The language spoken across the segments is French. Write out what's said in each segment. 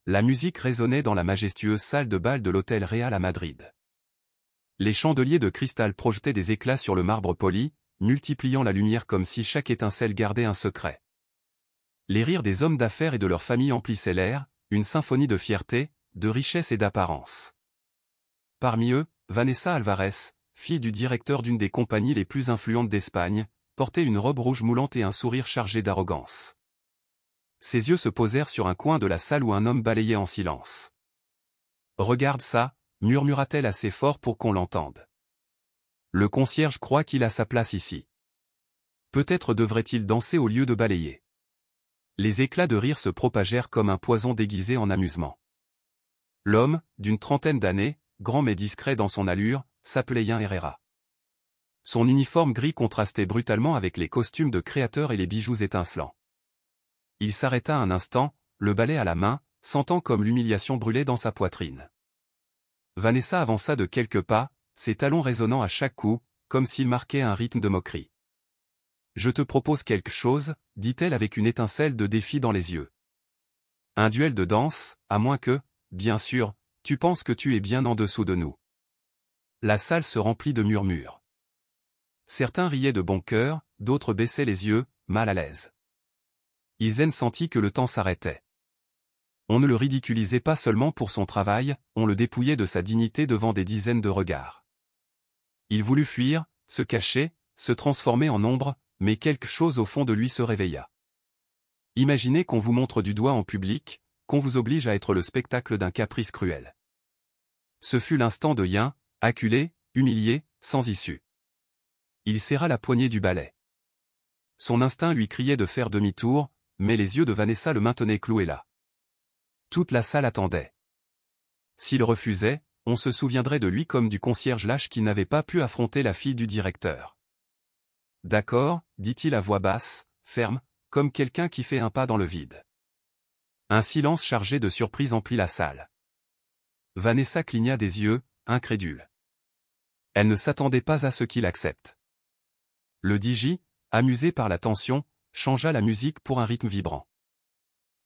La musique résonnait dans la majestueuse salle de bal de l'Hôtel Real à Madrid. Les chandeliers de cristal projetaient des éclats sur le marbre poli, multipliant la lumière comme si chaque étincelle gardait un secret. Les rires des hommes d'affaires et de leurs familles emplissaient l'air, une symphonie de fierté, de richesse et d'apparence. Parmi eux, Vanessa Alvarez, fille du directeur d'une des compagnies les plus influentes d'Espagne, portait une robe rouge moulante et un sourire chargé d'arrogance. Ses yeux se posèrent sur un coin de la salle où un homme balayait en silence. « Regarde ça » murmura-t-elle assez fort pour qu'on l'entende. Le concierge croit qu'il a sa place ici. Peut-être devrait-il danser au lieu de balayer. Les éclats de rire se propagèrent comme un poison déguisé en amusement. L'homme, d'une trentaine d'années, grand mais discret dans son allure, s'appelait Ian Herrera. Son uniforme gris contrastait brutalement avec les costumes de créateurs et les bijoux étincelants. Il s'arrêta un instant, le balai à la main, sentant comme l'humiliation brûler dans sa poitrine. Vanessa avança de quelques pas, ses talons résonnant à chaque coup, comme s'ils marquaient un rythme de moquerie. « Je te propose quelque chose, » dit-elle avec une étincelle de défi dans les yeux. « Un duel de danse, à moins que, bien sûr, tu penses que tu es bien en dessous de nous. » La salle se remplit de murmures. Certains riaient de bon cœur, d'autres baissaient les yeux, mal à l'aise. Isen sentit que le temps s'arrêtait. On ne le ridiculisait pas seulement pour son travail, on le dépouillait de sa dignité devant des dizaines de regards. Il voulut fuir, se cacher, se transformer en ombre, mais quelque chose au fond de lui se réveilla. Imaginez qu'on vous montre du doigt en public, qu'on vous oblige à être le spectacle d'un caprice cruel. Ce fut l'instant de Ian, acculé, humilié, sans issue. Il serra la poignée du balai. Son instinct lui criait de faire demi-tour, mais les yeux de Vanessa le maintenaient cloué là. Toute la salle attendait. S'il refusait, on se souviendrait de lui comme du concierge lâche qui n'avait pas pu affronter la fille du directeur. « D'accord, » dit-il à voix basse, ferme, comme quelqu'un qui fait un pas dans le vide. Un silence chargé de surprise emplit la salle. Vanessa cligna des yeux, incrédule. Elle ne s'attendait pas à ce qu'il accepte. Le DJ, amusé par la tension, changea la musique pour un rythme vibrant.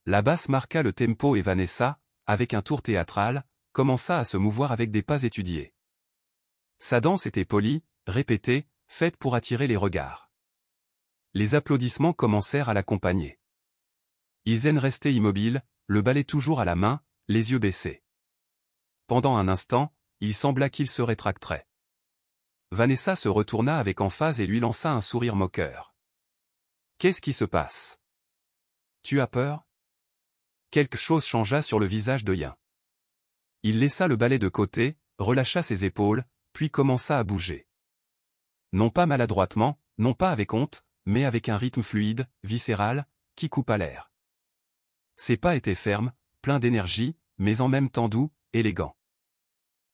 La basse marqua le tempo et Vanessa, avec un tour théâtral, commença à se mouvoir avec des pas étudiés. Sa danse était polie, répétée, faite pour attirer les regards. Les applaudissements commencèrent à l'accompagner. Isen restait immobile, le balai toujours à la main, les yeux baissés. Pendant un instant, il sembla qu'il se rétracterait. Vanessa se retourna avec emphase et lui lança un sourire moqueur. « Qu'est-ce qui se passe? Tu as peur ?» Quelque chose changea sur le visage de Ian. Il laissa le balai de côté, relâcha ses épaules, puis commença à bouger. Non pas maladroitement, non pas avec honte, mais avec un rythme fluide, viscéral, qui coupa l'air. Ses pas étaient fermes, pleins d'énergie, mais en même temps doux, élégants.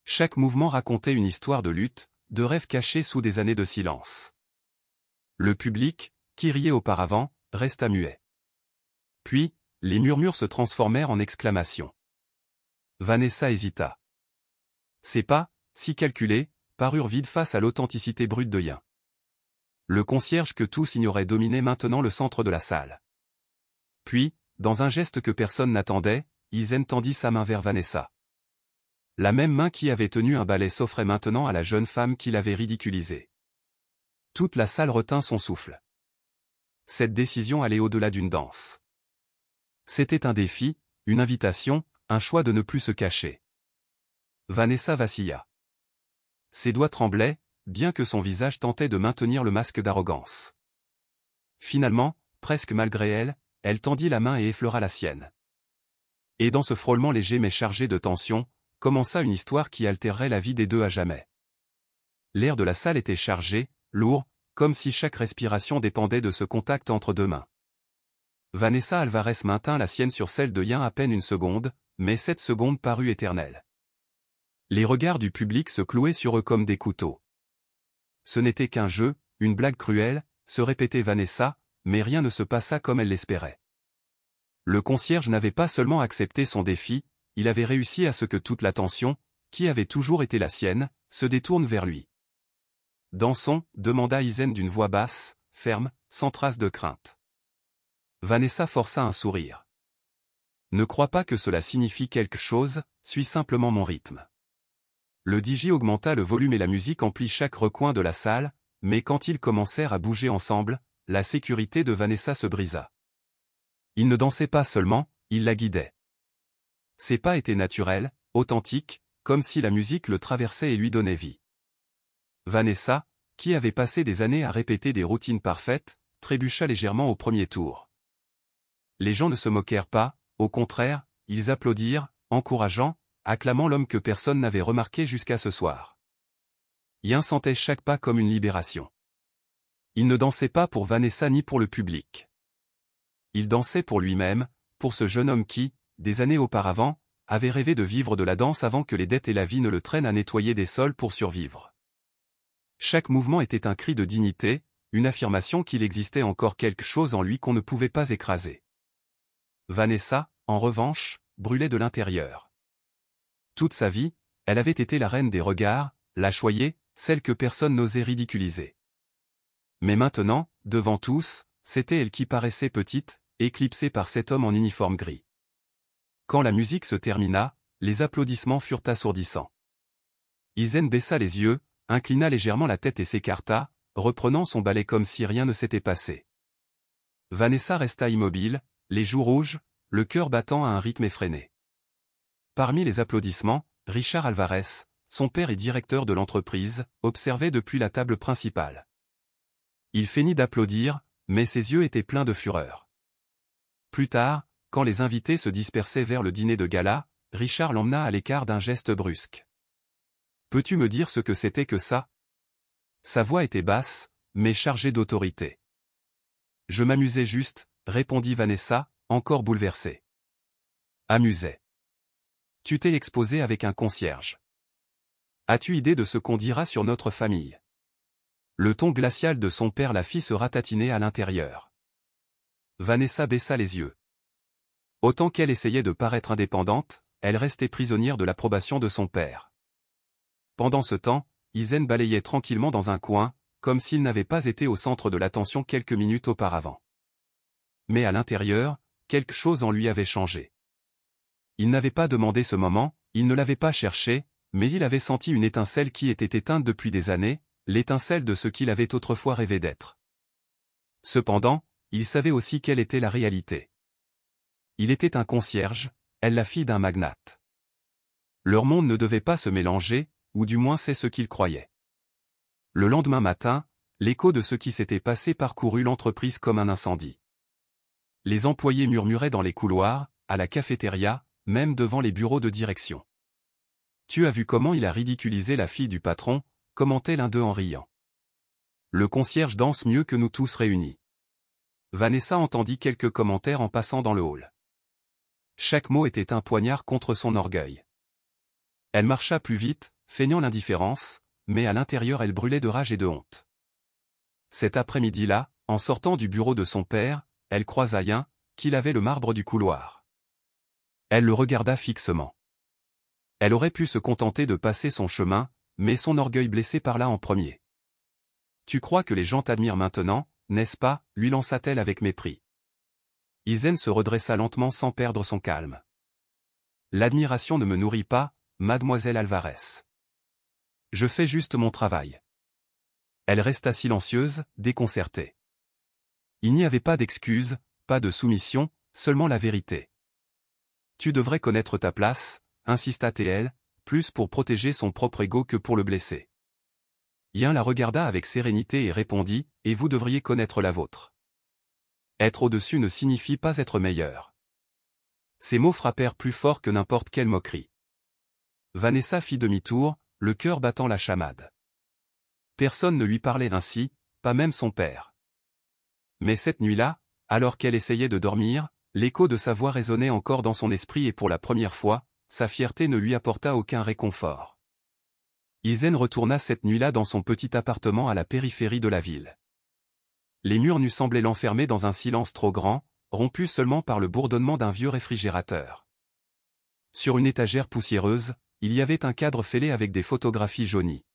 Chaque mouvement racontait une histoire de lutte, de rêves cachés sous des années de silence. Le public, qui riait auparavant, resta muet. Puis, les murmures se transformèrent en exclamations. Vanessa hésita. Ses pas, si calculés, parurent vides face à l'authenticité brute de Ian. Le concierge que tous ignoraient dominait maintenant le centre de la salle. Puis, dans un geste que personne n'attendait, Isen tendit sa main vers Vanessa. La même main qui avait tenu un balai s'offrait maintenant à la jeune femme qui l'avait ridiculisée. Toute la salle retint son souffle. Cette décision allait au-delà d'une danse. C'était un défi, une invitation, un choix de ne plus se cacher. Vanessa vacilla. Ses doigts tremblaient, bien que son visage tentait de maintenir le masque d'arrogance. Finalement, presque malgré elle, elle tendit la main et effleura la sienne. Et dans ce frôlement léger mais chargé de tension, commença une histoire qui altérerait la vie des deux à jamais. L'air de la salle était chargé, lourd, comme si chaque respiration dépendait de ce contact entre deux mains. Vanessa Alvarez maintint la sienne sur celle de Ian à peine une seconde, mais cette seconde parut éternelle. Les regards du public se clouaient sur eux comme des couteaux. Ce n'était qu'un jeu, une blague cruelle, se répétait Vanessa, mais rien ne se passa comme elle l'espérait. Le concierge n'avait pas seulement accepté son défi, il avait réussi à ce que toute l'attention, qui avait toujours été la sienne, se détourne vers lui. « Dansons » demanda Isen d'une voix basse, ferme, sans trace de crainte. Vanessa força un sourire. Ne crois pas que cela signifie quelque chose, suis simplement mon rythme. Le DJ augmenta le volume et la musique emplit chaque recoin de la salle, mais quand ils commencèrent à bouger ensemble, la sécurité de Vanessa se brisa. Il ne dansait pas seulement, il la guidait. Ses pas étaient naturels, authentiques, comme si la musique le traversait et lui donnait vie. Vanessa, qui avait passé des années à répéter des routines parfaites, trébucha légèrement au premier tour. Les gens ne se moquèrent pas, au contraire, ils applaudirent, encourageant, acclamant l'homme que personne n'avait remarqué jusqu'à ce soir. Ian sentait chaque pas comme une libération. Il ne dansait pas pour Vanessa ni pour le public. Il dansait pour lui-même, pour ce jeune homme qui, des années auparavant, avait rêvé de vivre de la danse avant que les dettes et la vie ne le traînent à nettoyer des sols pour survivre. Chaque mouvement était un cri de dignité, une affirmation qu'il existait encore quelque chose en lui qu'on ne pouvait pas écraser. Vanessa, en revanche, brûlait de l'intérieur. Toute sa vie, elle avait été la reine des regards, la choyée, celle que personne n'osait ridiculiser. Mais maintenant, devant tous, c'était elle qui paraissait petite, éclipsée par cet homme en uniforme gris. Quand la musique se termina, les applaudissements furent assourdissants. Izen baissa les yeux, inclina légèrement la tête et s'écarta, reprenant son ballet comme si rien ne s'était passé. Vanessa resta immobile, les joues rouges, le cœur battant à un rythme effréné. Parmi les applaudissements, Richard Alvarez, son père et directeur de l'entreprise, observait depuis la table principale. Il feignit d'applaudir, mais ses yeux étaient pleins de fureur. Plus tard, quand les invités se dispersaient vers le dîner de gala, Richard l'emmena à l'écart d'un geste brusque. « Peux-tu me dire ce que c'était que ça ?» Sa voix était basse, mais chargée d'autorité. « Je m'amusais juste », répondit Vanessa, encore bouleversée. « Amusais. Tu t'es exposé avec un concierge. As-tu idée de ce qu'on dira sur notre famille ?» Le ton glacial de son père la fit se ratatiner à l'intérieur. Vanessa baissa les yeux. Autant qu'elle essayait de paraître indépendante, elle restait prisonnière de l'approbation de son père. Pendant ce temps, Izen balayait tranquillement dans un coin, comme s'il n'avait pas été au centre de l'attention quelques minutes auparavant. Mais à l'intérieur, quelque chose en lui avait changé. Il n'avait pas demandé ce moment, il ne l'avait pas cherché, mais il avait senti une étincelle qui était éteinte depuis des années, l'étincelle de ce qu'il avait autrefois rêvé d'être. Cependant, il savait aussi quelle était la réalité. Il était un concierge, elle la fille d'un magnate. Leur monde ne devait pas se mélanger, ou du moins c'est ce qu'il croyait. Le lendemain matin, l'écho de ce qui s'était passé parcourut l'entreprise comme un incendie. Les employés murmuraient dans les couloirs, à la cafétéria, même devant les bureaux de direction. « Tu as vu comment il a ridiculisé la fille du patron ?» commentait l'un d'eux en riant. « Le concierge danse mieux que nous tous réunis. » Vanessa entendit quelques commentaires en passant dans le hall. Chaque mot était un poignard contre son orgueil. Elle marcha plus vite, feignant l'indifférence, mais à l'intérieur elle brûlait de rage et de honte. Cet après-midi-là, en sortant du bureau de son père, elle croisa Ian, qui lavait le marbre du couloir. Elle le regarda fixement. Elle aurait pu se contenter de passer son chemin, mais son orgueil blessé parla en premier. « Tu crois que les gens t'admirent maintenant, n'est-ce pas ?» lui lança-t-elle avec mépris. Izen se redressa lentement sans perdre son calme. « L'admiration ne me nourrit pas, mademoiselle Alvarez. Je fais juste mon travail. » Elle resta silencieuse, déconcertée. Il n'y avait pas d'excuse, pas de soumission, seulement la vérité. « Tu devrais connaître ta place », insista T.L., plus pour protéger son propre ego que pour le blesser. Ian la regarda avec sérénité et répondit, « Et vous devriez connaître la vôtre. Être au-dessus ne signifie pas être meilleur. » Ces mots frappèrent plus fort que n'importe quelle moquerie. Vanessa fit demi-tour, le cœur battant la chamade. Personne ne lui parlait ainsi, pas même son père. Mais cette nuit-là, alors qu'elle essayait de dormir, l'écho de sa voix résonnait encore dans son esprit et pour la première fois, sa fierté ne lui apporta aucun réconfort. Izen retourna cette nuit-là dans son petit appartement à la périphérie de la ville. Les murs nus semblaient l'enfermer dans un silence trop grand, rompu seulement par le bourdonnement d'un vieux réfrigérateur. Sur une étagère poussiéreuse, il y avait un cadre fêlé avec des photographies jaunies.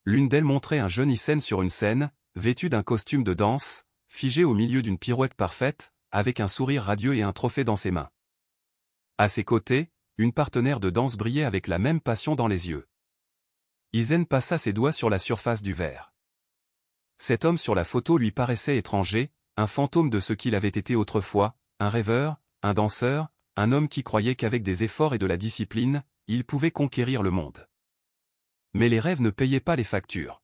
L'une d'elles montrait un jeune Izen sur une scène, vêtu d'un costume de danse, figé au milieu d'une pirouette parfaite, avec un sourire radieux et un trophée dans ses mains. À ses côtés, une partenaire de danse brillait avec la même passion dans les yeux. Izen passa ses doigts sur la surface du verre. Cet homme sur la photo lui paraissait étranger, un fantôme de ce qu'il avait été autrefois, un rêveur, un danseur, un homme qui croyait qu'avec des efforts et de la discipline, il pouvait conquérir le monde. Mais les rêves ne payaient pas les factures.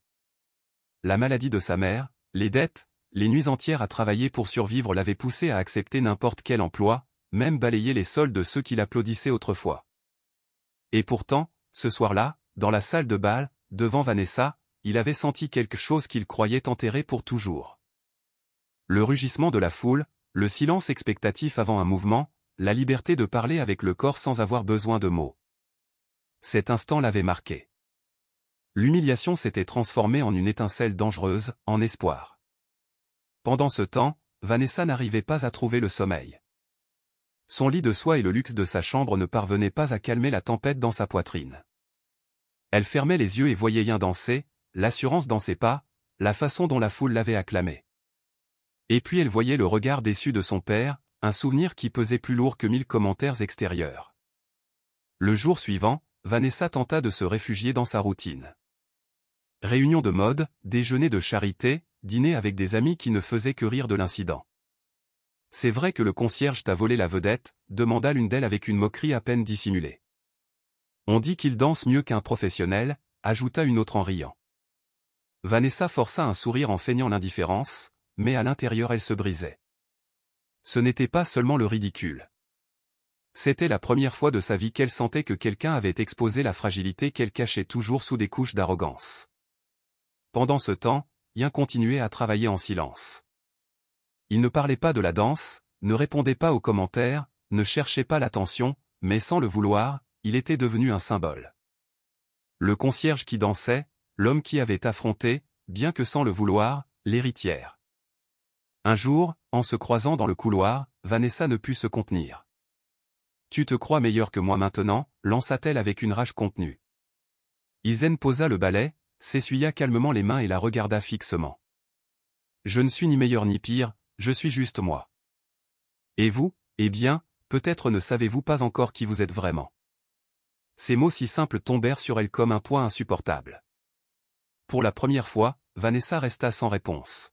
La maladie de sa mère, les dettes, les nuits entières à travailler pour survivre l'avaient poussé à accepter n'importe quel emploi, même balayer les soldes de ceux qui l'applaudissaient autrefois. Et pourtant, ce soir-là, dans la salle de bal, devant Vanessa, il avait senti quelque chose qu'il croyait enterré pour toujours. Le rugissement de la foule, le silence expectatif avant un mouvement, la liberté de parler avec le corps sans avoir besoin de mots. Cet instant l'avait marqué. L'humiliation s'était transformée en une étincelle dangereuse, en espoir. Pendant ce temps, Vanessa n'arrivait pas à trouver le sommeil. Son lit de soie et le luxe de sa chambre ne parvenaient pas à calmer la tempête dans sa poitrine. Elle fermait les yeux et voyait Yin danser, l'assurance dans ses pas, la façon dont la foule l'avait acclamé. Et puis elle voyait le regard déçu de son père, un souvenir qui pesait plus lourd que 1000 commentaires extérieurs. Le jour suivant, Vanessa tenta de se réfugier dans sa routine. Réunion de mode, déjeuner de charité, dîner avec des amis qui ne faisaient que rire de l'incident. « C'est vrai que le concierge t'a volé la vedette ?» demanda l'une d'elles avec une moquerie à peine dissimulée. « On dit qu'il danse mieux qu'un professionnel », ajouta une autre en riant. Vanessa força un sourire en feignant l'indifférence, mais à l'intérieur elle se brisait. Ce n'était pas seulement le ridicule. C'était la première fois de sa vie qu'elle sentait que quelqu'un avait exposé la fragilité qu'elle cachait toujours sous des couches d'arrogance. Pendant ce temps, Yin continuait à travailler en silence. Il ne parlait pas de la danse, ne répondait pas aux commentaires, ne cherchait pas l'attention, mais sans le vouloir, il était devenu un symbole. Le concierge qui dansait, l'homme qui avait affronté, bien que sans le vouloir, l'héritière. Un jour, en se croisant dans le couloir, Vanessa ne put se contenir. « Tu te crois meilleur que moi maintenant ?» lança-t-elle avec une rage contenue. Izen posa le balai, s'essuya calmement les mains et la regarda fixement. « Je ne suis ni meilleur ni pire, je suis juste moi. Et vous, eh bien, peut-être ne savez-vous pas encore qui vous êtes vraiment. » Ces mots si simples tombèrent sur elle comme un poids insupportable. Pour la première fois, Vanessa resta sans réponse.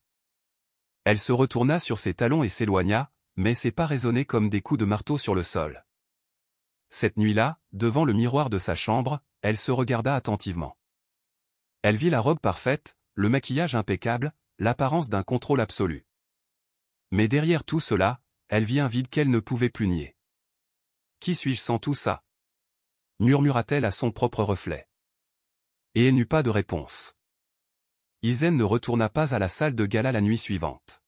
Elle se retourna sur ses talons et s'éloigna, mais ses pas résonnaient comme des coups de marteau sur le sol. Cette nuit-là, devant le miroir de sa chambre, elle se regarda attentivement. Elle vit la robe parfaite, le maquillage impeccable, l'apparence d'un contrôle absolu. Mais derrière tout cela, elle vit un vide qu'elle ne pouvait plus nier. « Qui suis-je sans tout ça ?» murmura-t-elle à son propre reflet. Et elle n'eut pas de réponse. Izen ne retourna pas à la salle de gala la nuit suivante.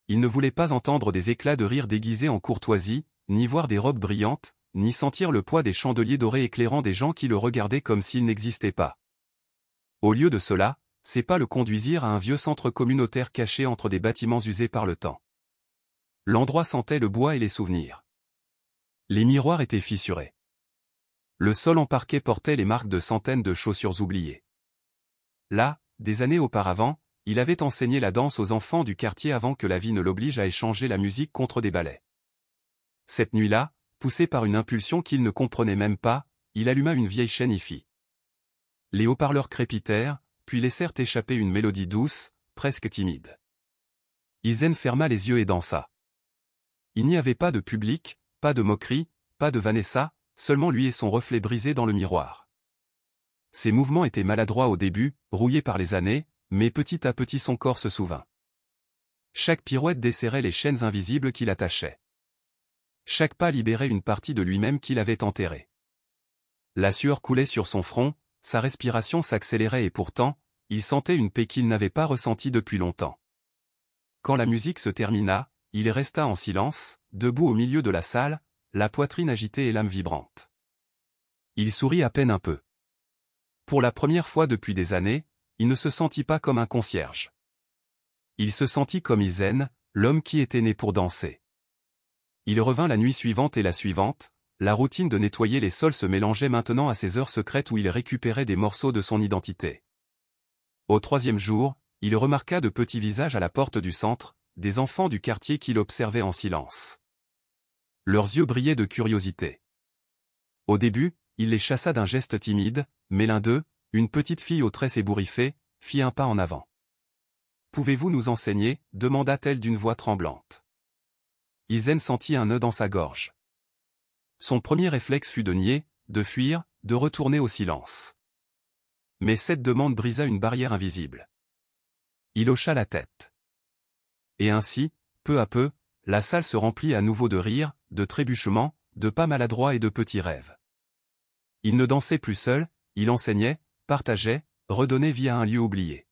Il ne voulait pas entendre des éclats de rire déguisés en courtoisie, ni voir des robes brillantes, ni sentir le poids des chandeliers dorés éclairant des gens qui le regardaient comme s'il n'existait pas. Au lieu de cela, ses pas le conduisirent à un vieux centre communautaire caché entre des bâtiments usés par le temps. L'endroit sentait le bois et les souvenirs. Les miroirs étaient fissurés. Le sol en parquet portait les marques de centaines de chaussures oubliées. Là, des années auparavant, il avait enseigné la danse aux enfants du quartier avant que la vie ne l'oblige à échanger la musique contre des ballets. Cette nuit-là, poussé par une impulsion qu'il ne comprenait même pas, il alluma une vieille chaîne hi-fi. Les haut-parleurs crépitèrent, puis laissèrent échapper une mélodie douce, presque timide. Izen ferma les yeux et dansa. Il n'y avait pas de public, pas de moquerie, pas de Vanessa, seulement lui et son reflet brisé dans le miroir. Ses mouvements étaient maladroits au début, rouillés par les années, mais petit à petit son corps se souvint. Chaque pirouette desserrait les chaînes invisibles qui l'attachaient. Chaque pas libérait une partie de lui-même qu'il avait enterrée. La sueur coulait sur son front, sa respiration s'accélérait et pourtant, il sentait une paix qu'il n'avait pas ressentie depuis longtemps. Quand la musique se termina, il resta en silence, debout au milieu de la salle, la poitrine agitée et l'âme vibrante. Il sourit à peine un peu. Pour la première fois depuis des années, il ne se sentit pas comme un concierge. Il se sentit comme Izen, l'homme qui était né pour danser. Il revint la nuit suivante et la suivante, la routine de nettoyer les sols se mélangeait maintenant à ces heures secrètes où il récupérait des morceaux de son identité. Au troisième jour, il remarqua de petits visages à la porte du centre, des enfants du quartier qui l'observaient en silence. Leurs yeux brillaient de curiosité. Au début, il les chassa d'un geste timide, mais l'un d'eux, une petite fille aux tresses ébouriffées, fit un pas en avant. « Pouvez-vous nous enseigner » demanda-t-elle d'une voix tremblante. Izen sentit un nœud dans sa gorge. Son premier réflexe fut de nier, de fuir, de retourner au silence. Mais cette demande brisa une barrière invisible. Il hocha la tête. Et ainsi, peu à peu, la salle se remplit à nouveau de rires, de trébuchements, de pas maladroits et de petits rêves. Il ne dansait plus seul, il enseignait, partageait, redonnait vie à un lieu oublié.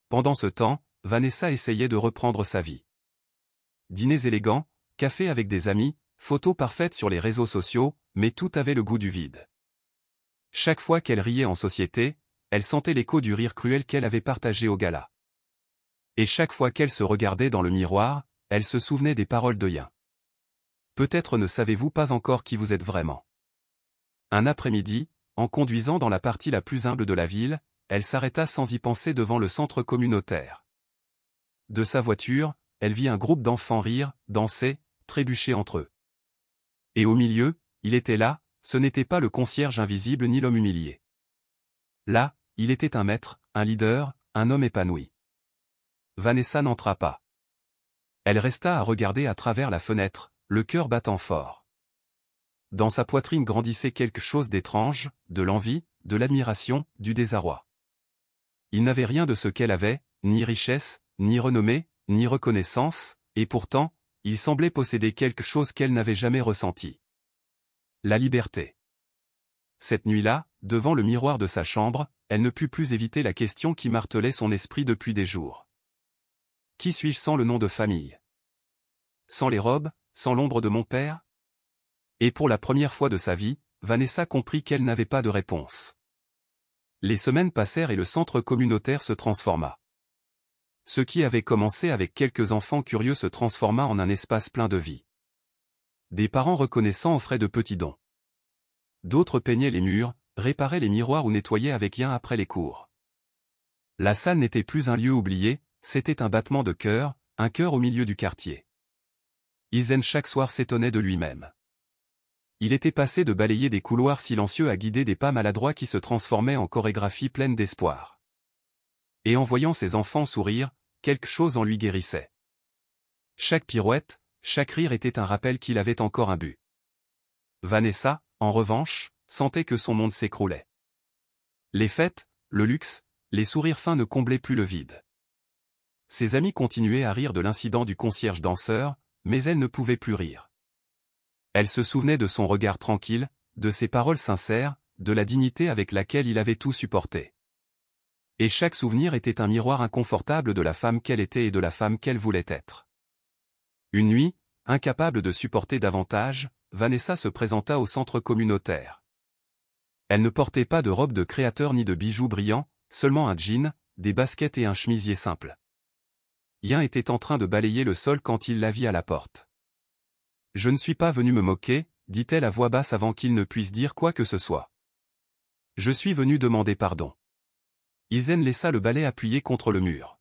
Pendant ce temps, Vanessa essayait de reprendre sa vie. Dîners élégants, café avec des amis, photos parfaites sur les réseaux sociaux, mais tout avait le goût du vide. Chaque fois qu'elle riait en société, elle sentait l'écho du rire cruel qu'elle avait partagé au gala. Et chaque fois qu'elle se regardait dans le miroir, elle se souvenait des paroles de Yin. Peut-être ne savez-vous pas encore qui vous êtes vraiment. Un après-midi, en conduisant dans la partie la plus humble de la ville, elle s'arrêta sans y penser devant le centre communautaire. De sa voiture, elle vit un groupe d'enfants rire, danser, trébucher entre eux. Et au milieu, il était là, ce n'était pas le concierge invisible ni l'homme humilié. Là, il était un maître, un leader, un homme épanoui. Vanessa n'entra pas. Elle resta à regarder à travers la fenêtre, le cœur battant fort. Dans sa poitrine grandissait quelque chose d'étrange, de l'envie, de l'admiration, du désarroi. Il n'avait rien de ce qu'elle avait, ni richesse, ni renommée, ni reconnaissance, et pourtant, il semblait posséder quelque chose qu'elle n'avait jamais ressenti. La liberté. Cette nuit-là, devant le miroir de sa chambre, elle ne put plus éviter la question qui martelait son esprit depuis des jours. Qui suis-je sans le nom de famille? Sans les robes, sans l'ombre de mon père? Et pour la première fois de sa vie, Vanessa comprit qu'elle n'avait pas de réponse. Les semaines passèrent et le centre communautaire se transforma. Ce qui avait commencé avec quelques enfants curieux se transforma en un espace plein de vie. Des parents reconnaissants offraient de petits dons. D'autres peignaient les murs, réparaient les miroirs ou nettoyaient avec Yin après les cours. La salle n'était plus un lieu oublié, c'était un battement de cœur, un cœur au milieu du quartier. Izen chaque soir s'étonnait de lui-même. Il était passé de balayer des couloirs silencieux à guider des pas maladroits qui se transformaient en chorégraphie pleine d'espoir. Et en voyant ses enfants sourire, quelque chose en lui guérissait. Chaque pirouette, chaque rire était un rappel qu'il avait encore un but. Vanessa, en revanche, sentait que son monde s'écroulait. Les fêtes, le luxe, les sourires fins ne comblaient plus le vide. Ses amis continuaient à rire de l'incident du concierge danseur, mais elle ne pouvait plus rire. Elle se souvenait de son regard tranquille, de ses paroles sincères, de la dignité avec laquelle il avait tout supporté. Et chaque souvenir était un miroir inconfortable de la femme qu'elle était et de la femme qu'elle voulait être. Une nuit, incapable de supporter davantage, Vanessa se présenta au centre communautaire. Elle ne portait pas de robe de créateur ni de bijoux brillants, seulement un jean, des baskets et un chemisier simple. Yin était en train de balayer le sol quand il la vit à la porte. « Je ne suis pas venue me moquer », dit-elle à voix basse avant qu'il ne puisse dire quoi que ce soit. « Je suis venue demander pardon. » Izen laissa le balai appuyé contre le mur.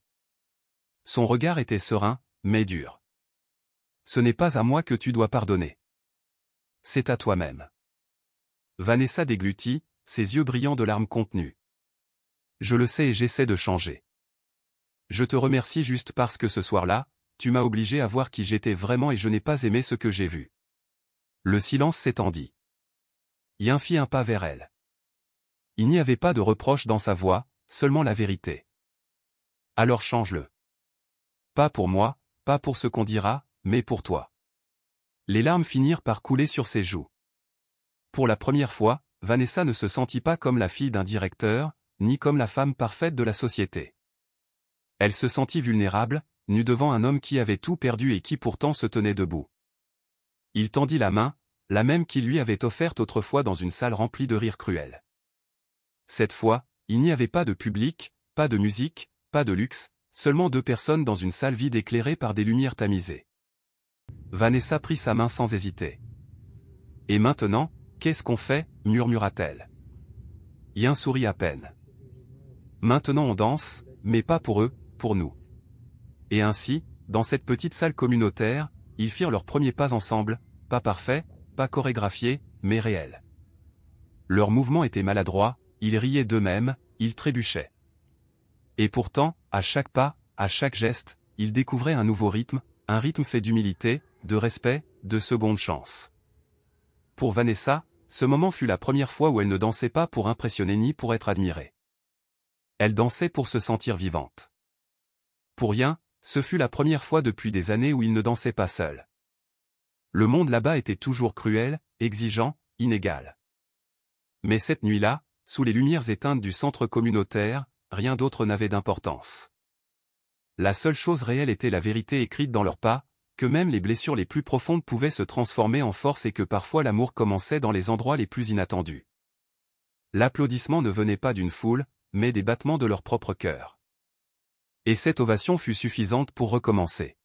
Son regard était serein, mais dur. « Ce n'est pas à moi que tu dois pardonner. C'est à toi-même. » Vanessa déglutit, ses yeux brillants de larmes contenues. « Je le sais et j'essaie de changer. Je te remercie juste parce que ce soir-là, tu m'as obligé à voir qui j'étais vraiment et je n'ai pas aimé ce que j'ai vu. » Le silence s'étendit. Yin fit un pas vers elle. Il n'y avait pas de reproche dans sa voix, seulement la vérité. « Alors change-le. Pas pour moi, pas pour ce qu'on dira, mais pour toi. » Les larmes finirent par couler sur ses joues. Pour la première fois, Vanessa ne se sentit pas comme la fille d'un directeur, ni comme la femme parfaite de la société. Elle se sentit vulnérable, nue devant un homme qui avait tout perdu et qui pourtant se tenait debout. Il tendit la même qu'il lui avait offerte autrefois dans une salle remplie de rires cruels. Cette fois, il n'y avait pas de public, pas de musique, pas de luxe, seulement deux personnes dans une salle vide éclairée par des lumières tamisées. Vanessa prit sa main sans hésiter. « Et maintenant, qu'est-ce qu'on fait » murmura-t-elle. Yin sourit à peine. « Maintenant on danse, mais pas pour eux, pour nous. » Et ainsi, dans cette petite salle communautaire, ils firent leurs premiers pas ensemble, pas parfaits, pas chorégraphiés, mais réels. Leurs mouvements étaient maladroits, ils riaient d'eux-mêmes, ils trébuchaient. Et pourtant, à chaque pas, à chaque geste, ils découvraient un nouveau rythme, un rythme fait d'humilité, de respect, de seconde chance. Pour Vanessa, ce moment fut la première fois où elle ne dansait pas pour impressionner ni pour être admirée. Elle dansait pour se sentir vivante. Pour rien, ce fut la première fois depuis des années où il ne dansait pas seul. Le monde là-bas était toujours cruel, exigeant, inégal. Mais cette nuit-là, sous les lumières éteintes du centre communautaire, rien d'autre n'avait d'importance. La seule chose réelle était la vérité écrite dans leurs pas, que même les blessures les plus profondes pouvaient se transformer en force et que parfois l'amour commençait dans les endroits les plus inattendus. L'applaudissement ne venait pas d'une foule, mais des battements de leur propre cœur. Et cette ovation fut suffisante pour recommencer.